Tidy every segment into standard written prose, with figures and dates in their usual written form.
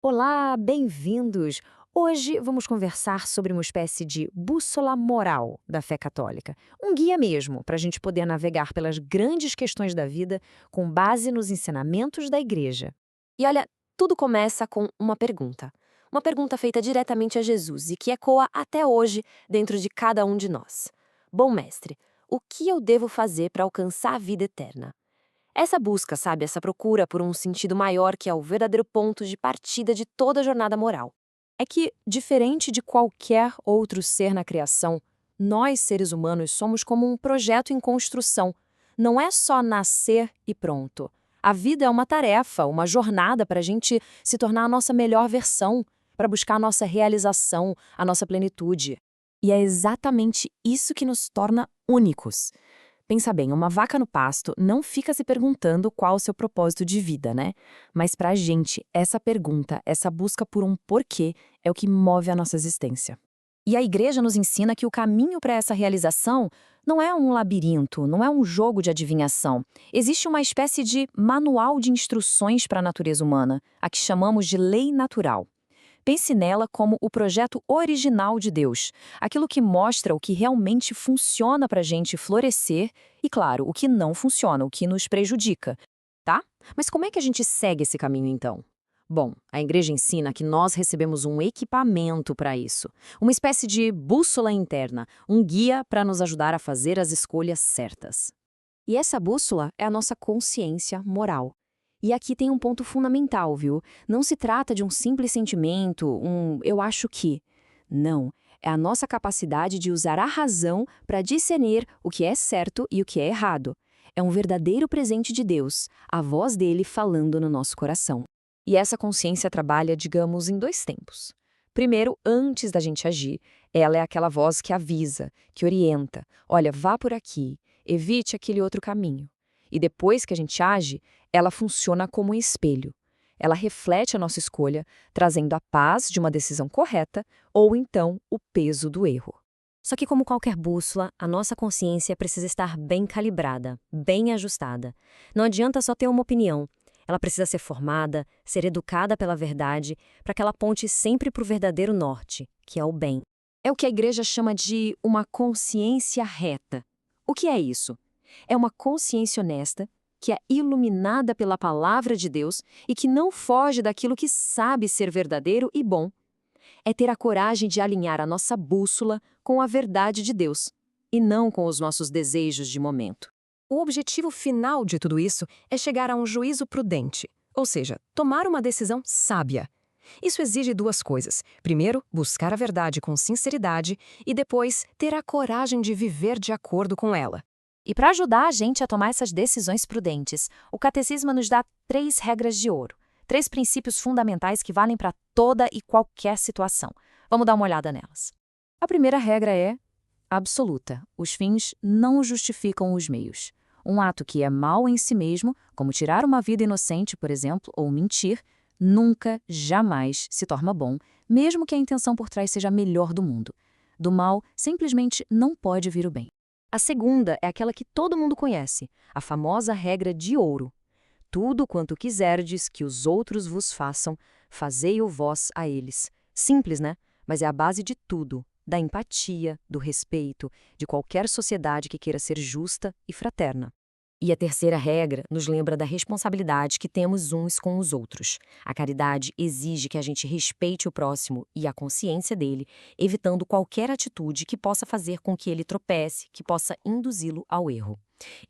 Olá, bem-vindos! Hoje vamos conversar sobre uma espécie de bússola moral da fé católica. Um guia mesmo, para a gente poder navegar pelas grandes questões da vida com base nos ensinamentos da igreja. E olha, tudo começa com uma pergunta. Uma pergunta feita diretamente a Jesus e que ecoa até hoje dentro de cada um de nós. Bom mestre, o que eu devo fazer para alcançar a vida eterna? Essa busca, sabe, essa procura por um sentido maior que é o verdadeiro ponto de partida de toda a jornada moral. É que, diferente de qualquer outro ser na criação, nós, seres humanos, somos como um projeto em construção. Não é só nascer e pronto. A vida é uma tarefa, uma jornada para a gente se tornar a nossa melhor versão, para buscar a nossa realização, a nossa plenitude. E é exatamente isso que nos torna únicos. Pensa bem, uma vaca no pasto não fica se perguntando qual o seu propósito de vida, né? Mas pra gente, essa pergunta, essa busca por um porquê é o que move a nossa existência. E a igreja nos ensina que o caminho para essa realização não é um labirinto, não é um jogo de adivinhação. Existe uma espécie de manual de instruções para a natureza humana, a que chamamos de lei natural. Pense nela como o projeto original de Deus, aquilo que mostra o que realmente funciona para a gente florescer e, claro, o que não funciona, o que nos prejudica, tá? Mas como é que a gente segue esse caminho então? Bom, a igreja ensina que nós recebemos um equipamento para isso, uma espécie de bússola interna, um guia para nos ajudar a fazer as escolhas certas. E essa bússola é a nossa consciência moral. E aqui tem um ponto fundamental, viu? Não se trata de um simples sentimento, um eu acho que. Não. É a nossa capacidade de usar a razão para discernir o que é certo e o que é errado. É um verdadeiro presente de Deus, a voz dele falando no nosso coração. E essa consciência trabalha, digamos, em dois tempos. Primeiro, antes da gente agir, ela é aquela voz que avisa, que orienta. Olha, vá por aqui, evite aquele outro caminho. E depois que a gente age, ela funciona como um espelho. Ela reflete a nossa escolha, trazendo a paz de uma decisão correta ou então o peso do erro. Só que, como qualquer bússola, a nossa consciência precisa estar bem calibrada, bem ajustada. Não adianta só ter uma opinião. Ela precisa ser formada, ser educada pela verdade, para que ela aponte sempre para o verdadeiro norte, que é o bem. É o que a igreja chama de uma consciência reta. O que é isso? É uma consciência honesta, que é iluminada pela palavra de Deus e que não foge daquilo que sabe ser verdadeiro e bom. É ter a coragem de alinhar a nossa bússola com a verdade de Deus, e não com os nossos desejos de momento. O objetivo final de tudo isso é chegar a um juízo prudente, ou seja, tomar uma decisão sábia. Isso exige duas coisas. Primeiro, buscar a verdade com sinceridade e depois, ter a coragem de viver de acordo com ela. E para ajudar a gente a tomar essas decisões prudentes, o Catecismo nos dá 3 regras de ouro, 3 princípios fundamentais que valem para toda e qualquer situação. Vamos dar uma olhada nelas. A primeira regra é absoluta. Os fins não justificam os meios. Um ato que é mau em si mesmo, como tirar uma vida inocente, por exemplo, ou mentir, nunca, jamais se torna bom, mesmo que a intenção por trás seja a melhor do mundo. Do mal, simplesmente não pode vir o bem. A segunda é aquela que todo mundo conhece, a famosa regra de ouro. Tudo quanto quiserdes que os outros vos façam, fazei-o vós a eles. Simples, né? Mas é a base de tudo, da empatia, do respeito, de qualquer sociedade que queira ser justa e fraterna. E a terceira regra nos lembra da responsabilidade que temos uns com os outros. A caridade exige que a gente respeite o próximo e a consciência dele, evitando qualquer atitude que possa fazer com que ele tropece, que possa induzi-lo ao erro.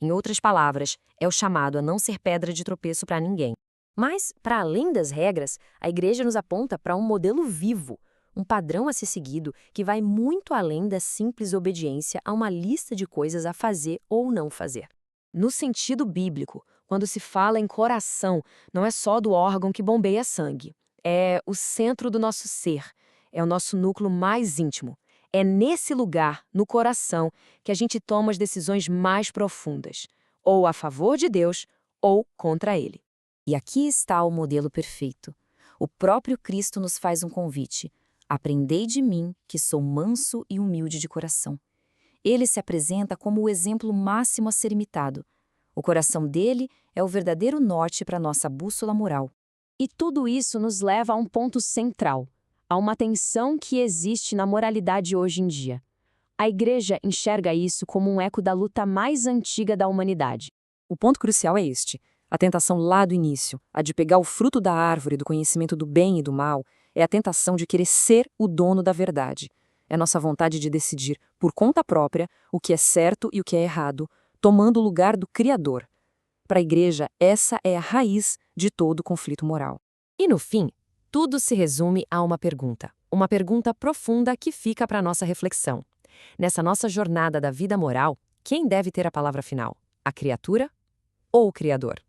Em outras palavras, é o chamado a não ser pedra de tropeço para ninguém. Mas, para além das regras, a Igreja nos aponta para um modelo vivo, um padrão a ser seguido que vai muito além da simples obediência a uma lista de coisas a fazer ou não fazer. No sentido bíblico, quando se fala em coração, não é só do órgão que bombeia sangue. É o centro do nosso ser, é o nosso núcleo mais íntimo. É nesse lugar, no coração, que a gente toma as decisões mais profundas, ou a favor de Deus, ou contra Ele. E aqui está o modelo perfeito. O próprio Cristo nos faz um convite. Aprendei de mim, que sou manso e humilde de coração. Ele se apresenta como o exemplo máximo a ser imitado. O coração dele é o verdadeiro norte para nossa bússola moral. E tudo isso nos leva a um ponto central, a uma tensão que existe na moralidade hoje em dia. A Igreja enxerga isso como um eco da luta mais antiga da humanidade. O ponto crucial é este. A tentação lá do início, a de pegar o fruto da árvore do conhecimento do bem e do mal, é a tentação de querer ser o dono da verdade. É nossa vontade de decidir, por conta própria, o que é certo e o que é errado, tomando o lugar do Criador. Para a Igreja, essa é a raiz de todo conflito moral. E no fim, tudo se resume a uma pergunta profunda que fica para nossa reflexão. Nessa nossa jornada da vida moral, quem deve ter a palavra final? A criatura ou o Criador?